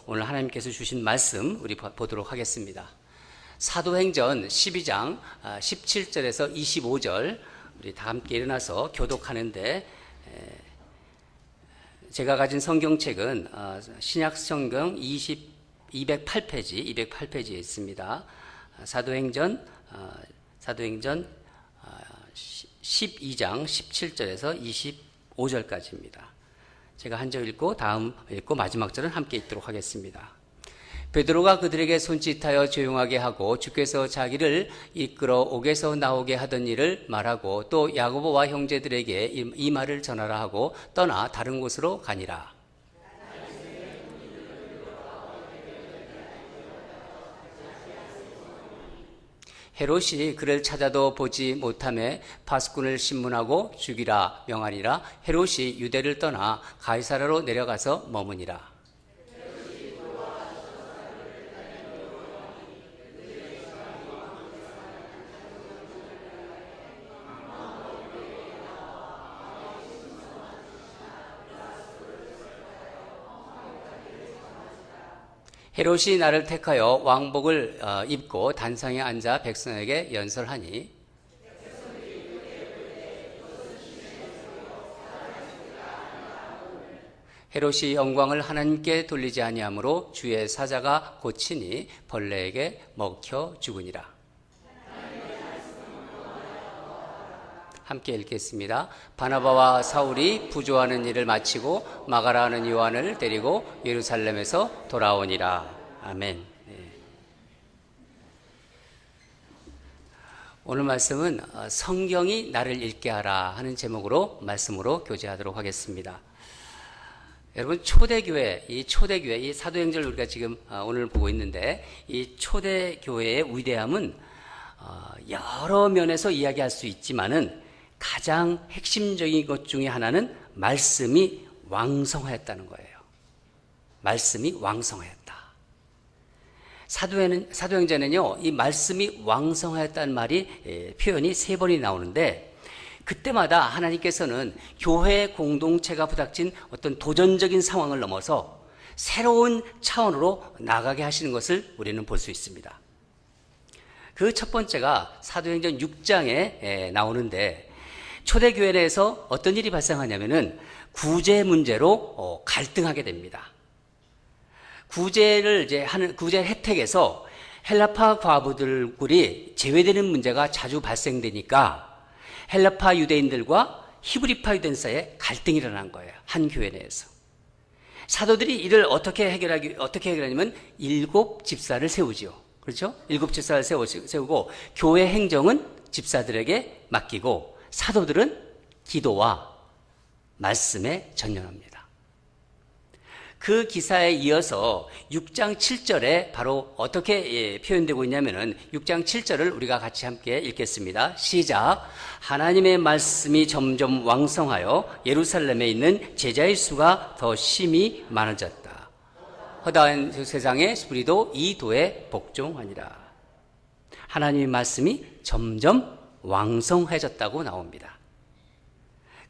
오늘 하나님께서 주신 말씀 우리 보도록 하겠습니다. 사도행전 12장 17절에서 25절 우리 다 함께 일어나서 교독하는데, 제가 가진 성경책은 신약성경 208페이지에 있습니다. 사도행전 12장 17절에서 25절까지입니다. 제가 한 절 읽고 다음 읽고 마지막 절은 함께 읽도록 하겠습니다. 베드로가 그들에게 손짓하여 조용하게 하고 주께서 자기를 이끌어 옥에서 나오게 하던 일을 말하고 또 야고보와 형제들에게 이 말을 전하라 하고 떠나 다른 곳으로 가니라. 헤롯이 그를 찾아도 보지 못하매 파수꾼을 신문하고 죽이라 명하니라. 헤롯이 유대를 떠나 가이사라로 내려가서 머무니라. 헤롯이 나를 택하여 왕복을 입고 단상에 앉아 백성에게 연설하니 헤롯이 영광을 하나님께 돌리지 아니하므로 주의 사자가 고치니 벌레에게 먹혀 죽으니라. 함께 읽겠습니다. 바나바와 사울이 부조하는 일을 마치고 마가라는 요한을 데리고 예루살렘에서 돌아오니라. 아멘. 오늘 말씀은 성경이 나를 읽게 하라 하는 제목으로 말씀으로 교제하도록 하겠습니다. 여러분, 초대교회, 이 사도행전을 우리가 지금 오늘 보고 있는데, 이 초대교회의 위대함은 여러 면에서 이야기할 수 있지만은 가장 핵심적인 것 중에 하나는 말씀이 왕성하였다는 거예요. 말씀이 왕성하였다. 사도행전에는요, 이 말씀이 왕성하였다는 표현이 3번이 나오는데, 그때마다 하나님께서는 교회 공동체가 부닥친 어떤 도전적인 상황을 넘어서 새로운 차원으로 나가게 하시는 것을 우리는 볼 수 있습니다. 그 첫 번째가 사도행전 6장에 나오는데, 초대교회 내에서 어떤 일이 발생하냐면은 구제 문제로 갈등하게 됩니다. 구제 혜택에서 헬라파 과부들이 제외되는 문제가 자주 발생되니까 헬라파 유대인들과 히브리파 유대인 사이에 갈등이 일어난 거예요. 한 교회 내에서. 사도들이 이를 어떻게 해결하냐면 7 집사를 세우지요. 그렇죠? 7 집사를 세우고 교회 행정은 집사들에게 맡기고 사도들은 기도와 말씀에 전념합니다. 그 기사에 이어서 6장 7절에 바로 어떻게 표현되고 있냐면은 6장 7절을 우리가 같이 함께 읽겠습니다. 시작. 하나님의 말씀이 점점 왕성하여 예루살렘에 있는 제자의 수가 더 심히 많아졌다. 허다한 세상의 우리도 이 도에 복종하니라. 하나님의 말씀이 점점 왕성해졌다고 나옵니다.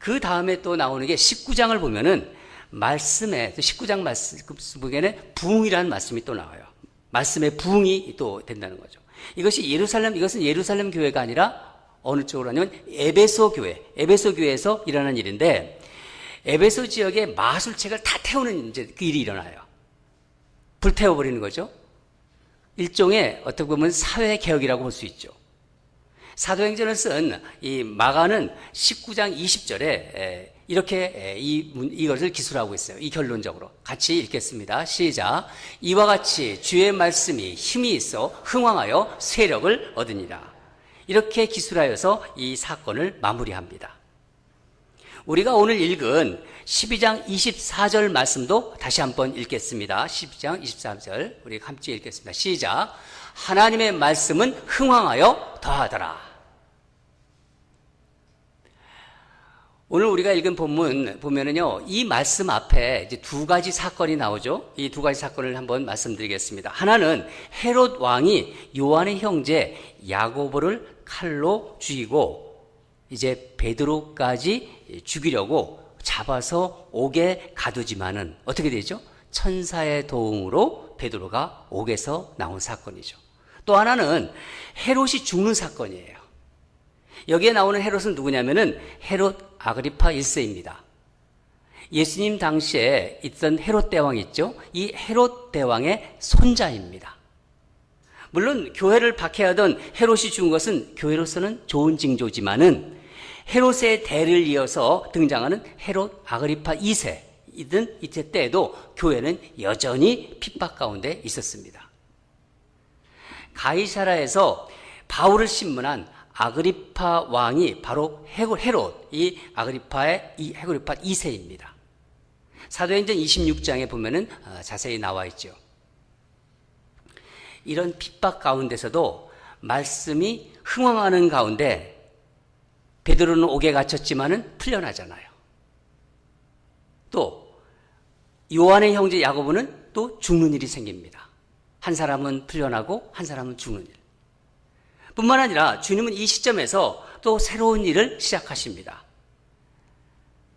그 다음에 또 나오는 게 19장을 보면은 19장 말씀에 부흥이라는 말씀이 또 나와요. 말씀의 부흥이 또 된다는 거죠. 이것은 예루살렘 교회가 아니라 어느 쪽으로 하냐면 에베소 교회에서 일어난 일인데, 에베소 지역의 마술책을 다 태우는 이제 그 일이 일어나요. 불태워버리는 거죠. 일종의 어떻게 보면 사회개혁이라고 볼 수 있죠. 사도행전을 쓴 이 마가는 19장 20절에 이렇게 이것을 기술하고 있어요. 이 결론적으로. 같이 읽겠습니다. 시작. 이와 같이 주의 말씀이 힘이 있어 흥왕하여 세력을 얻으니라. 이렇게 기술하여서 이 사건을 마무리합니다. 우리가 오늘 읽은 12장 24절 말씀도 다시 한번 읽겠습니다. 12장 24절 우리 함께 읽겠습니다. 시작. 하나님의 말씀은 흥왕하여 더하더라. 오늘 우리가 읽은 본문 보면은요, 이 말씀 앞에 이제 2가지 사건이 나오죠. 이 2가지 사건을 한번 말씀드리겠습니다. 하나는 헤롯 왕이 요한의 형제 야고보를 칼로 죽이고 이제 베드로까지 죽이려고 잡아서 옥에 가두지만은 어떻게 되죠? 천사의 도움으로 베드로가 옥에서 나온 사건이죠. 또 하나는 헤롯이 죽는 사건이에요. 여기에 나오는 헤롯은 누구냐면은 헤롯 아그리파 1세입니다. 예수님 당시에 있던 헤롯 대왕 있죠? 이 헤롯 대왕의 손자입니다. 물론 교회를 박해하던 헤롯이 죽은 것은 교회로서는 좋은 징조지만은 헤롯의 대를 이어서 등장하는 헤롯 아그리파 2세이든 이때 때에도 교회는 여전히 핍박 가운데 있었습니다. 가이사라에서 바울을 신문한 아그리파 왕이 바로 헤롯, 이 아그리파의 이 아그리파 2세입니다. 사도행전 26장에 보면은 자세히 나와 있죠. 이런 핍박 가운데서도 말씀이 흥황하는 가운데 베드로는 옥에 갇혔지만은 풀려나잖아요. 또 요한의 형제 야고보는 또 죽는 일이 생깁니다. 한 사람은 풀려나고 한 사람은 죽는 일. 뿐만 아니라 주님은 이 시점에서 또 새로운 일을 시작하십니다.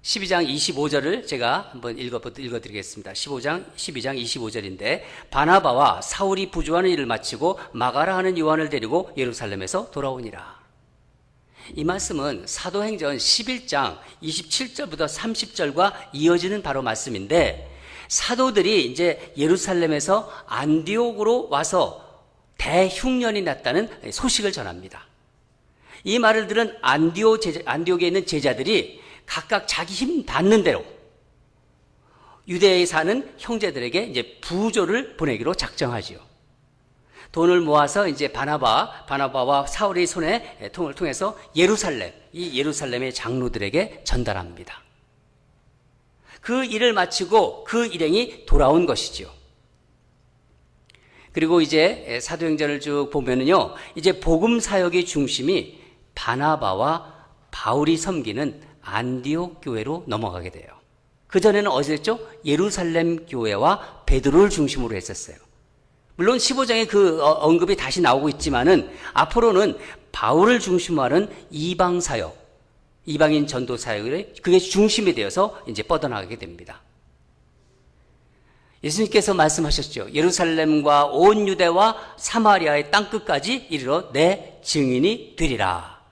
12장 25절을 제가 한번 읽어드리겠습니다. 12장 25절인데 바나바와 사울이 부조하는 일을 마치고 마가라 하는 요한을 데리고 예루살렘에서 돌아오니라. 이 말씀은 사도행전 11장 27절부터 30절과 이어지는 바로 말씀인데 사도들이 이제 예루살렘에서 안디옥으로 와서 대흉년이 났다는 소식을 전합니다. 이 말을 들은 안디옥에 있는 제자들이 각각 자기 힘 닿는 대로 유대에 사는 형제들에게 이제 부조를 보내기로 작정하지요. 돈을 모아서 이제 바나바와 사울의 손에 통을 통해서 이 예루살렘의 장로들에게 전달합니다. 그 일을 마치고 그 일행이 돌아온 것이죠. 그리고 이제 사도행전을 쭉 보면은요, 이제 복음 사역의 중심이 바나바와 바울이 섬기는 안디옥 교회로 넘어가게 돼요. 그전에는 어디였죠? 예루살렘 교회와 베드로를 중심으로 했었어요. 물론 15장에 그 언급이 다시 나오고 있지만은 앞으로는 바울을 중심으로 하는 이방 사역, 이방인 전도 사역이 그게 중심이 되어서 이제 뻗어나가게 됩니다. 예수님께서 말씀하셨죠. 예루살렘과 온 유대와 사마리아의 땅끝까지 이르러 내 증인이 되리라.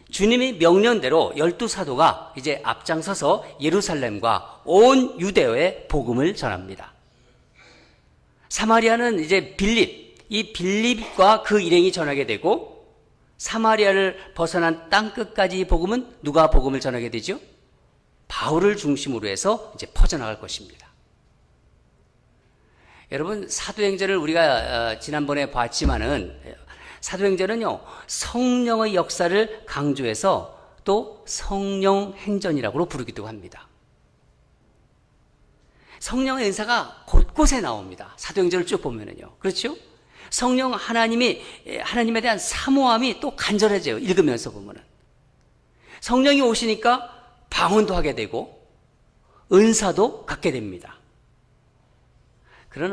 주님이 명령대로 12사도가 이제 앞장서서 예루살렘과 온 유대의 복음을 전합니다. 사마리아는 이제 이 빌립과 그 일행이 전하게 되고 사마리아를 벗어난 땅끝까지 복음은 누가 복음을 전하게 되죠? 바울을 중심으로 해서 이제 퍼져나갈 것입니다. 여러분, 사도행전을 우리가 지난번에 봤지만은 사도행전은요, 성령의 역사를 강조해서 또 성령 행전이라고 부르기도 합니다. 성령의 은사가 곳곳에 나옵니다. 사도행전을 쭉 보면은요. 그렇죠? 성령 하나님에 대한 사모함이 또 간절해져요. 읽으면서 보면은. 성령이 오시니까 방언도 하게 되고 은사도 갖게 됩니다.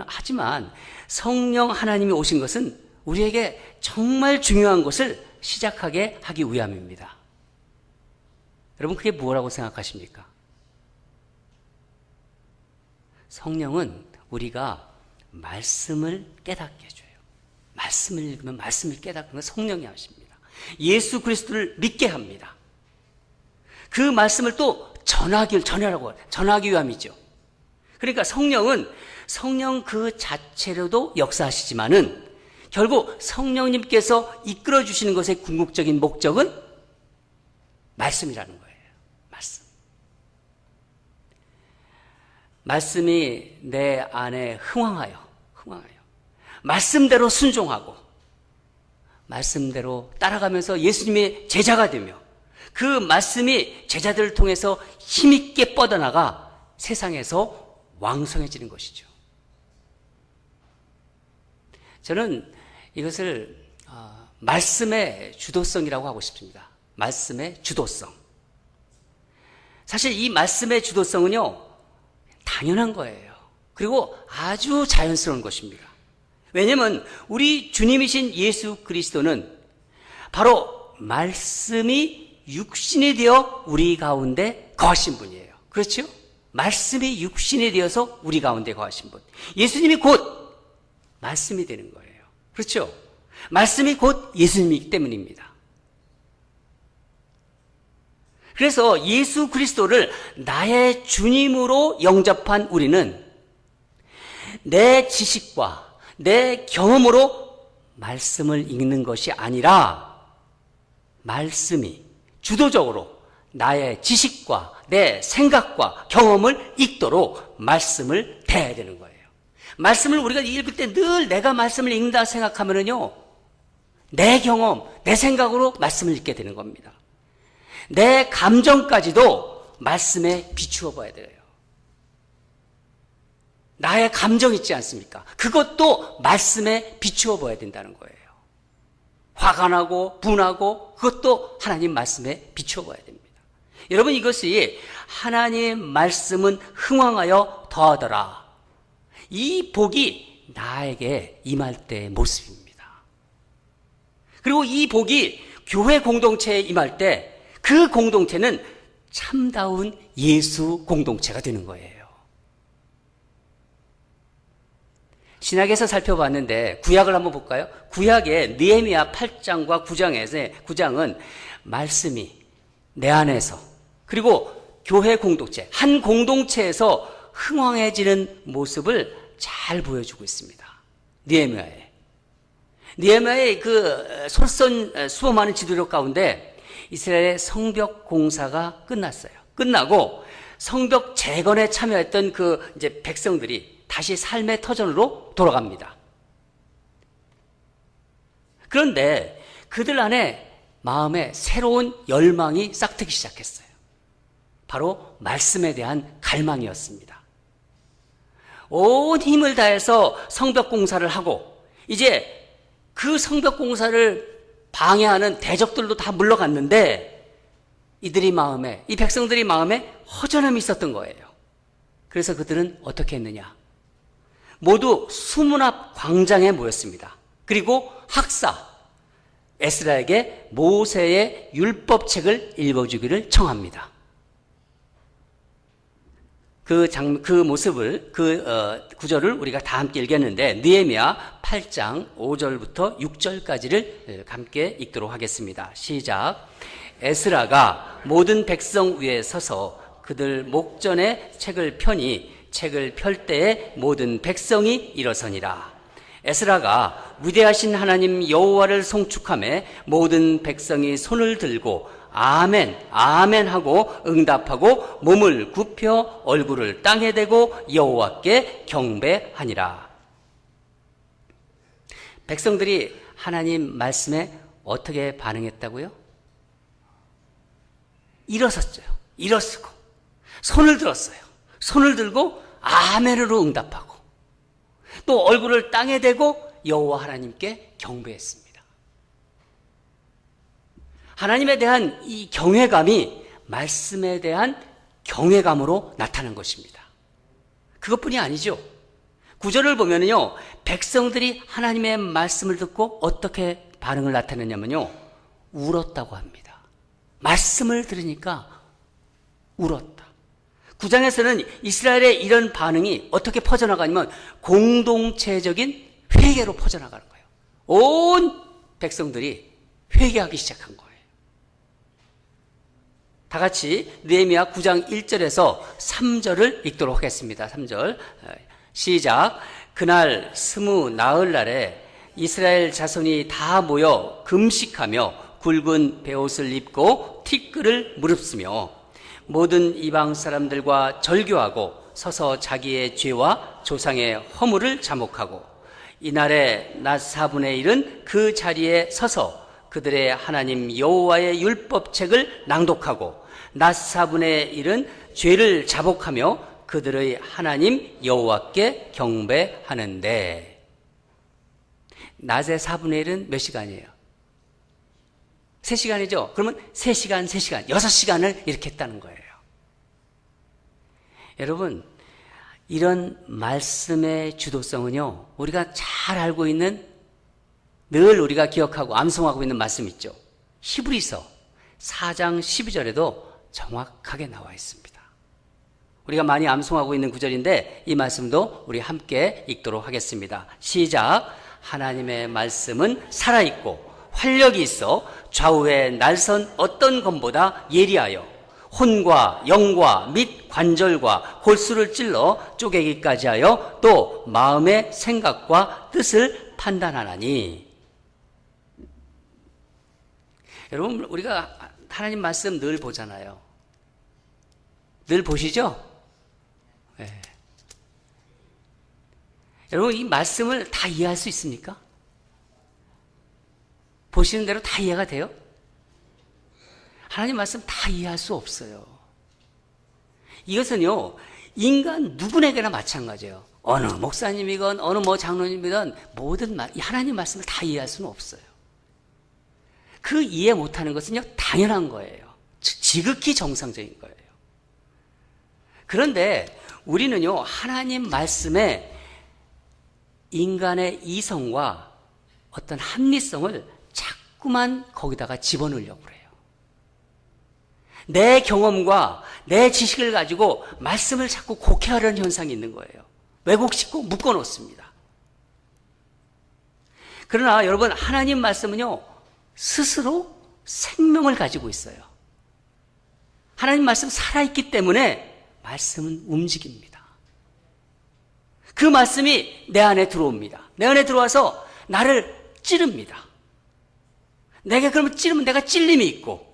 하지만 성령 하나님이 오신 것은 우리에게 정말 중요한 것을 시작하게 하기 위함입니다. 여러분, 그게 뭐라고 생각하십니까? 성령은 우리가 말씀을 깨닫게 해줘요. 말씀을 읽으면 말씀을 깨닫는 건 성령이 하십니다. 예수 그리스도를 믿게 합니다. 그 말씀을 또 전하기 위함이죠. 그러니까 성령은 성령 그 자체로도 역사하시지만은 결국 성령님께서 이끌어 주시는 것의 궁극적인 목적은 말씀이라는 거예요. 말씀이 내 안에 흥황하여 말씀대로 순종하고 말씀대로 따라가면서 예수님의 제자가 되며 그 말씀이 제자들을 통해서 힘있게 뻗어나가 세상에서 왕성해지는 것이죠. 저는 이것을 말씀의 주도성이라고 하고 싶습니다. 말씀의 주도성. 사실 이 말씀의 주도성은요, 당연한 거예요. 그리고 아주 자연스러운 것입니다. 왜냐하면 우리 주님이신 예수 그리스도는 바로 말씀이 육신이 되어 우리 가운데 거하신 분이에요. 그렇죠? 말씀이 육신이 되어서 우리 가운데 거하신 분. 예수님이 곧 말씀이 되는 거예요. 그렇죠? 말씀이 곧 예수님이기 때문입니다. 그래서 예수 그리스도를 나의 주님으로 영접한 우리는 내 지식과 내 경험으로 말씀을 읽는 것이 아니라 말씀이 주도적으로 나의 지식과 내 생각과 경험을 읽도록 말씀을 대해야 되는 거예요. 말씀을 우리가 읽을 때 늘 내가 말씀을 읽는다 생각하면요, 내 경험, 내 생각으로 말씀을 읽게 되는 겁니다. 내 감정까지도 말씀에 비추어 봐야 돼요. 나의 감정 있지 않습니까? 그것도 말씀에 비추어 봐야 된다는 거예요. 화가 나고 분하고 그것도 하나님 말씀에 비추어 봐야 됩니다. 여러분, 이것이 하나님의 말씀은 흥왕하여 더하더라. 이 복이 나에게 임할 때의 모습입니다. 그리고 이 복이 교회 공동체에 임할 때 그 공동체는 참다운 예수 공동체가 되는 거예요. 신약에서 살펴봤는데 구약을 한번 볼까요? 구약의 느헤미야 8장과 9장은 말씀이 내 안에서, 그리고 교회 공동체, 한 공동체에서 흥왕해지는 모습을 잘 보여주고 있습니다. 느헤미야의 그 솔선 수많은 지도력 가운데 이스라엘의 성벽 공사가 끝났어요. 끝나고 성벽 재건에 참여했던 그 이제 백성들이 다시 삶의 터전으로 돌아갑니다. 그런데 그들 안에 마음에 새로운 열망이 싹트기 시작했어요. 바로 말씀에 대한 갈망이었습니다. 온 힘을 다해서 성벽 공사를 하고 이제 그 성벽 공사를 방해하는 대적들도 다 물러갔는데 이 백성들이 마음에 허전함이 있었던 거예요. 그래서 그들은 어떻게 했느냐? 모두 수문 앞 광장에 모였습니다. 그리고 학사 에스라에게 모세의 율법책을 읽어주기를 청합니다. 그 구절을 우리가 다 함께 읽겠는데, 느헤미야 8장 5절부터 6절까지를 함께 읽도록 하겠습니다. 시작. 에스라가 모든 백성 위에 서서 그들 목전에 책을 펴니 책을 펼 때에 모든 백성이 일어서니라. 에스라가 위대하신 하나님 여호와를 송축하며 모든 백성이 손을 들고 아멘, 아멘 하고 응답하고 몸을 굽혀 얼굴을 땅에 대고 여호와께 경배하니라. 백성들이 하나님 말씀에 어떻게 반응했다고요? 일어섰죠. 일어서고 손을 들었어요. 손을 들고 아멘으로 응답하고 또 얼굴을 땅에 대고 여호와 하나님께 경배했습니다. 하나님에 대한 이 경외감이 말씀에 대한 경외감으로 나타난 것입니다. 그것뿐이 아니죠. 구절을 보면요, 백성들이 하나님의 말씀을 듣고 어떻게 반응을 나타냈냐면요, 울었다고 합니다. 말씀을 들으니까 울었다. 9장에서는 이스라엘의 이런 반응이 어떻게 퍼져나가냐면 공동체적인 회개로 퍼져나가는 거예요. 온 백성들이 회개하기 시작한 거예요. 다 같이 느헤미야 9장 1절에서 3절을 읽도록 하겠습니다. 3절 시작. 그날 스무 나흘날에 이스라엘 자손이 다 모여 금식하며 굵은 베옷을 입고 티끌을 무릅쓰며 모든 이방 사람들과 절교하고 서서 자기의 죄와 조상의 허물을 자목하고 이날에 낮 4분의 1은 그 자리에 서서 그들의 하나님 여호와의 율법책을 낭독하고 낮 4분의 1은 죄를 자복하며 그들의 하나님 여호와께 경배하는데, 낮의 4분의 1은 몇 시간이에요? 3시간이죠? 그러면 3시간, 6시간을 이렇게 했다는 거예요. 여러분, 이런 말씀의 주도성은요, 우리가 잘 알고 있는, 늘 우리가 기억하고 암송하고 있는 말씀 있죠. 히브리서 4장 12절에도 정확하게 나와 있습니다. 우리가 많이 암송하고 있는 구절인데 이 말씀도 우리 함께 읽도록 하겠습니다. 시작. 하나님의 말씀은 살아있고 활력이 있어 좌우에 날선 어떤 검보다 예리하여 혼과 영과 및 관절과 골수를 찔러 쪼개기까지 하여 또 마음의 생각과 뜻을 판단하나니. 여러분, 우리가 하나님 말씀 늘 보잖아요. 늘 보시죠? 네. 여러분, 이 말씀을 다 이해할 수 있습니까? 보시는 대로 다 이해가 돼요? 하나님 말씀 다 이해할 수 없어요. 이것은요, 인간 누구에게나 마찬가지예요. 어느 목사님이건 어느 장로님이건 모든 하나님 말씀을 다 이해할 수는 없어요. 그 이해 못하는 것은요, 당연한 거예요. 지극히 정상적인 거예요. 그런데 우리는요, 하나님 말씀에 인간의 이성과 어떤 합리성을 자꾸만 거기다가 집어넣으려고 그래요. 내 경험과 내 지식을 가지고 말씀을 자꾸 곡해하려는 현상이 있는 거예요. 왜곡시키고 묶어놓습니다. 그러나 여러분, 하나님 말씀은요, 스스로 생명을 가지고 있어요. 하나님 말씀 살아있기 때문에 말씀은 움직입니다. 그 말씀이 내 안에 들어옵니다. 내 안에 들어와서 나를 찌릅니다. 내가 그러면 찌르면 내가 찔림이 있고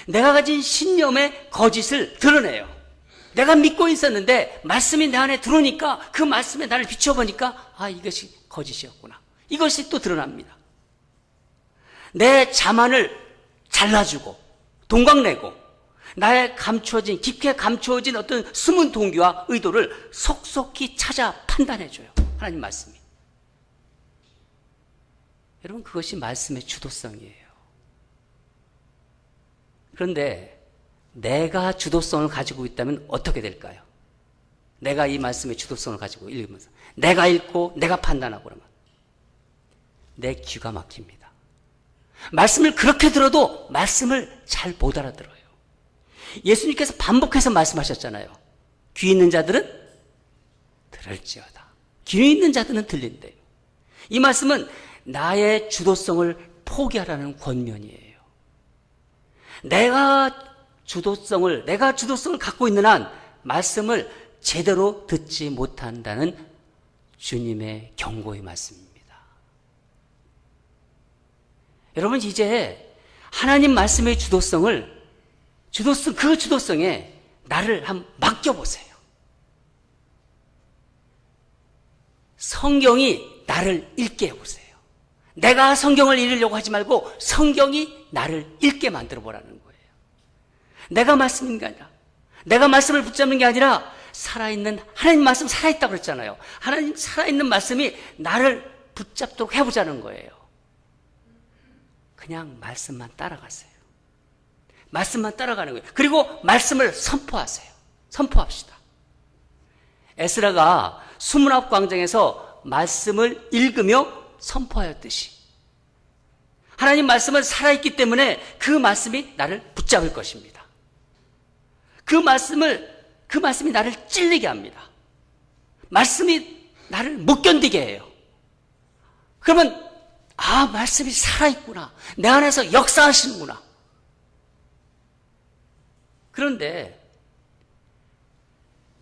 내가 가진 신념의 거짓을 드러내요. 내가 믿고 있었는데 말씀이 내 안에 들어오니까 그 말씀에 나를 비춰보니까 아, 이것이 거짓이었구나. 이것이 또 드러납니다. 내 자만을 잘라주고 동강내고 나의 감추어진 깊게 감추어진 어떤 숨은 동기와 의도를 속속히 찾아 판단해줘요. 하나님 말씀이. 여러분, 그것이 말씀의 주도성이에요. 그런데 내가 주도성을 가지고 있다면 어떻게 될까요? 내가 이 말씀의 주도성을 가지고 읽으면서 내가 읽고 내가 판단하고 그러면 내 귀가 막힙니다. 말씀을 그렇게 들어도 말씀을 잘 못 알아들어요. 예수님께서 반복해서 말씀하셨잖아요. 귀 있는 자들은 들을지어다. 귀 있는 자들은 들린대요. 이 말씀은 나의 주도성을 포기하라는 권면이에요. 내가 주도성을 갖고 있는 한 말씀을 제대로 듣지 못한다는 주님의 경고의 말씀입니다. 여러분, 이제 하나님 말씀의 그 주도성에 나를 한번 맡겨보세요. 성경이 나를 읽게 해보세요. 내가 성경을 읽으려고 하지 말고 성경이 나를 읽게 만들어 보라는 거예요. 내가 말씀인 게 아니라, 내가 말씀을 붙잡는 게 아니라 살아있는 하나님 말씀 살아있다고 그랬잖아요. 하나님 살아있는 말씀이 나를 붙잡도록 해보자는 거예요. 그냥 말씀만 따라가세요. 말씀만 따라가는 거예요. 그리고 말씀을 선포하세요. 선포합시다. 에스라가 수문앞 광장에서 말씀을 읽으며 선포하였듯이 하나님 말씀은 살아있기 때문에 그 말씀이 나를 붙잡을 것입니다. 그 말씀이 나를 찔리게 합니다. 말씀이 나를 못 견디게 해요. 그러면 아, 말씀이 살아있구나. 내 안에서 역사하시는구나. 그런데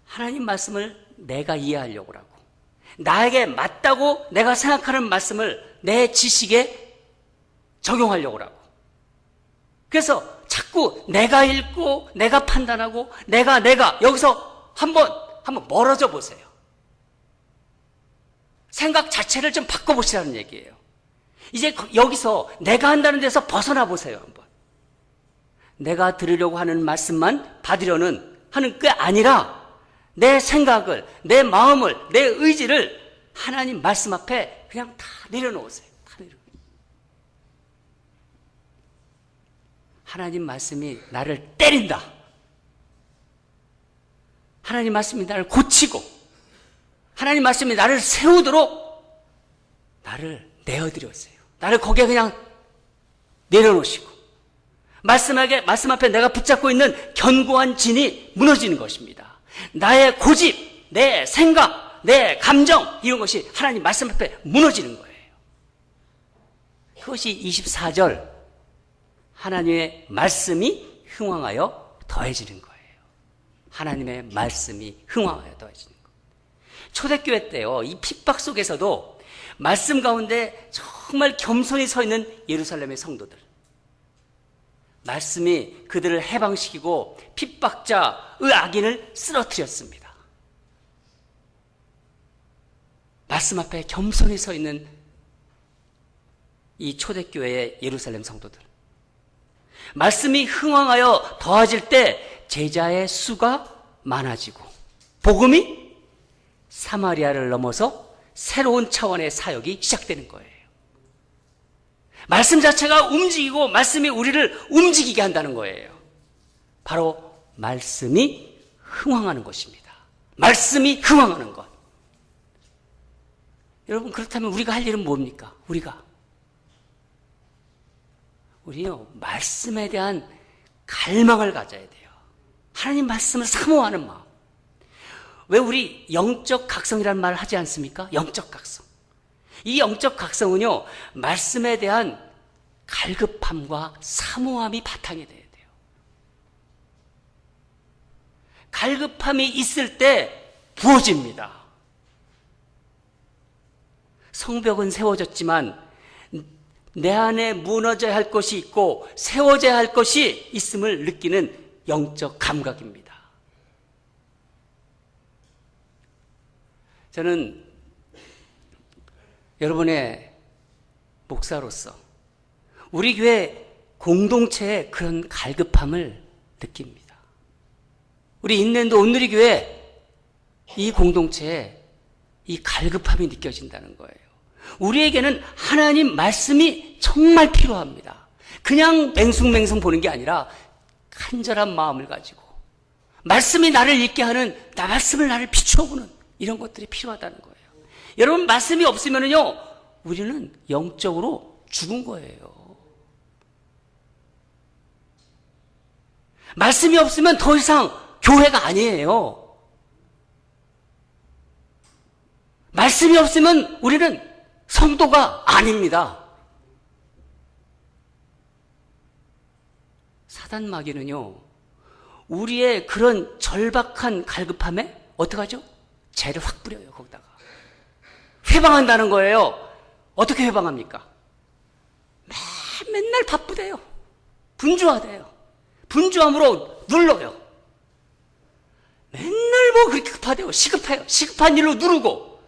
하나님 말씀을 내가 이해하려고 하고 나에게 맞다고 내가 생각하는 말씀을 내 지식에 적용하려고 하고 그래서 자꾸 내가 읽고 내가 판단하고 내가 여기서 한번 멀어져 보세요. 생각 자체를 좀 바꿔보시라는 얘기예요. 이제 여기서 내가 한다는 데서 벗어나 보세요. 한번. 내가 들으려고 하는 말씀만 받으려는 하는 게 아니라 내 생각을, 내 마음을, 내 의지를 하나님 말씀 앞에 그냥 다 내려놓으세요. 다 내려놓으세요. 하나님 말씀이 나를 때린다. 하나님 말씀이 나를 고치고 하나님 말씀이 나를 세우도록 나를 내어드렸어요. 나를 거기에 그냥 내려놓으시고 말씀 앞에 내가 붙잡고 있는 견고한 진이 무너지는 것입니다. 나의 고집, 내 생각, 내 감정, 이런 것이 하나님 말씀 앞에 무너지는 거예요. 그것이 24절 하나님의 말씀이 흥왕하여 더해지는 거예요. 하나님의 말씀이 흥왕하여 더해지는 거예요. 초대교회 때요, 이 핍박 속에서도 말씀 가운데 정말 겸손히 서 있는 예루살렘의 성도들, 말씀이 그들을 해방시키고 핍박자의 악인을 쓰러뜨렸습니다. 말씀 앞에 겸손히 서 있는 이 초대교회의 예루살렘 성도들, 말씀이 흥왕하여 더해질 때 제자의 수가 많아지고 복음이 사마리아를 넘어서 새로운 차원의 사역이 시작되는 거예요. 말씀 자체가 움직이고 말씀이 우리를 움직이게 한다는 거예요. 바로 말씀이 흥왕하는 것입니다. 말씀이 흥왕하는 것. 여러분, 그렇다면 우리가 할 일은 뭡니까? 우리요, 말씀에 대한 갈망을 가져야 돼요. 하나님 말씀을 사모하는 마음. 왜 우리 영적 각성이라는 말을 하지 않습니까? 영적 각성. 이 영적 각성은요, 말씀에 대한 갈급함과 사모함이 바탕이 돼야 돼요. 갈급함이 있을 때 부어집니다. 성벽은 세워졌지만 내 안에 무너져야 할 것이 있고 세워져야 할 것이 있음을 느끼는 영적 감각입니다. 저는 여러분의 목사로서 우리 교회 공동체의 그런 갈급함을 느낍니다. 우리 인랜드 온누리 교회 이 공동체에 이 갈급함이 느껴진다는 거예요. 우리에게는 하나님 말씀이 정말 필요합니다. 그냥 맹숭맹숭 보는 게 아니라 간절한 마음을 가지고 말씀이 나를 읽게 하는, 말씀을 나를 비추어보는 이런 것들이 필요하다는 거예요. 여러분, 말씀이 없으면요, 우리는 영적으로 죽은 거예요. 말씀이 없으면 더 이상 교회가 아니에요. 말씀이 없으면 우리는 성도가 아닙니다. 사단 마귀는요, 우리의 그런 절박한 갈급함에 어떡하죠? 죄를 확 뿌려요, 거기다가. 회방한다는 거예요. 어떻게 회방합니까? 맨날 바쁘대요. 분주하대요. 분주함으로 눌러요. 맨날 뭐 그렇게 급하대요. 시급해요. 시급한 일로 누르고,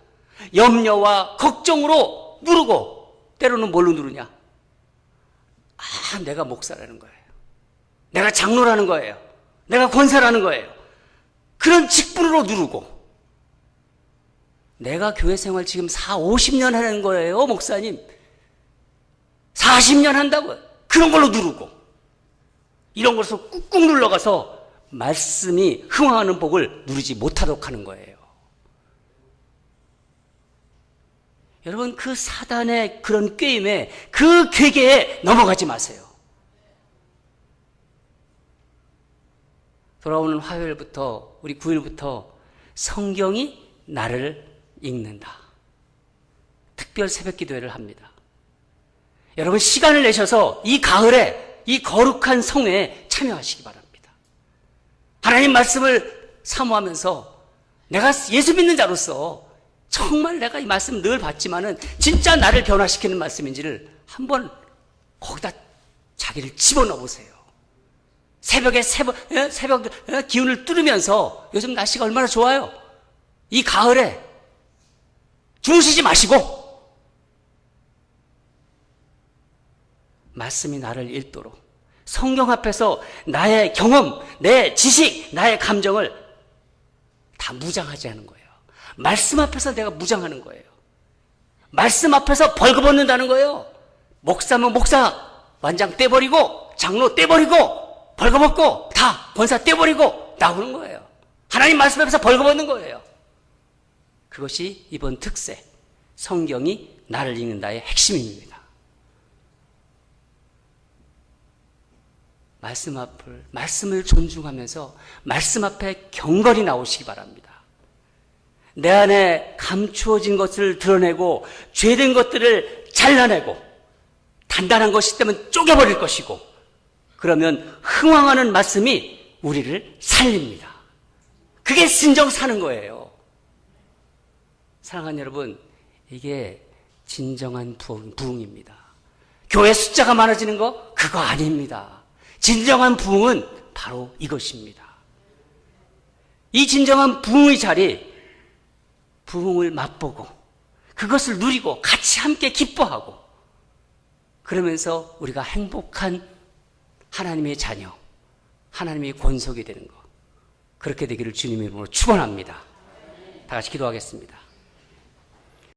염려와 걱정으로 누르고, 때로는 뭘로 누르냐? 내가 목사라는 거예요. 내가 장로라는 거예요. 내가 권사라는 거예요. 그런 직분으로 누르고, 내가 교회 생활 지금 50년 하는 거예요, 목사님. 40년 한다고요. 그런 걸로 누르고, 이런 것으로 꾹꾹 눌러가서 말씀이 흥황하는 복을 누리지 못하도록 하는 거예요. 여러분, 그 사단의 그런 꾀임에, 그 괴계에 넘어가지 마세요. 돌아오는 화요일부터, 우리 9일부터 성경이 나를 읽는다. 특별 새벽 기도회를 합니다. 여러분, 시간을 내셔서 이 가을에 이 거룩한 성회에 참여하시기 바랍니다. 하나님 말씀을 사모하면서 내가 예수 믿는 자로서 정말 내가 이 말씀 늘 봤지만은 진짜 나를 변화시키는 말씀인지를 한번 거기다 자기를 집어넣어 보세요. 새벽 기운을 뚫으면서, 요즘 날씨가 얼마나 좋아요. 이 가을에 주무시지 마시고 말씀이 나를 읽도록 성경 앞에서 나의 경험, 내 지식, 나의 감정을 다 무장하지 않은 거예요. 말씀 앞에서 내가 무장하는 거예요. 말씀 앞에서 벌거벗는다는 거예요. 목사면 목사 완장 떼버리고, 장로 떼버리고, 벌거벗고, 다 권사 떼버리고 나오는 거예요. 하나님 말씀 앞에서 벌거벗는 거예요. 그것이 이번 특세, 성경이 나를 읽는다의 핵심입니다. 말씀을 존중하면서 말씀 앞에 경건히 나오시기 바랍니다. 내 안에 감추어진 것을 드러내고 죄된 것들을 잘라내고 단단한 것이 있다면 쪼개버릴 것이고, 그러면 흥황하는 말씀이 우리를 살립니다. 그게 진정 사는 거예요. 사랑하는 여러분, 이게 진정한 부흥입니다. 교회 숫자가 많아지는 거 그거 아닙니다. 진정한 부흥은 바로 이것입니다. 이 진정한 부흥의 자리, 부흥을 맛보고 그것을 누리고 같이 함께 기뻐하고, 그러면서 우리가 행복한 하나님의 자녀, 하나님의 권속이 되는 것, 그렇게 되기를 주님의 이름으로 축원합니다. 다 같이 기도하겠습니다.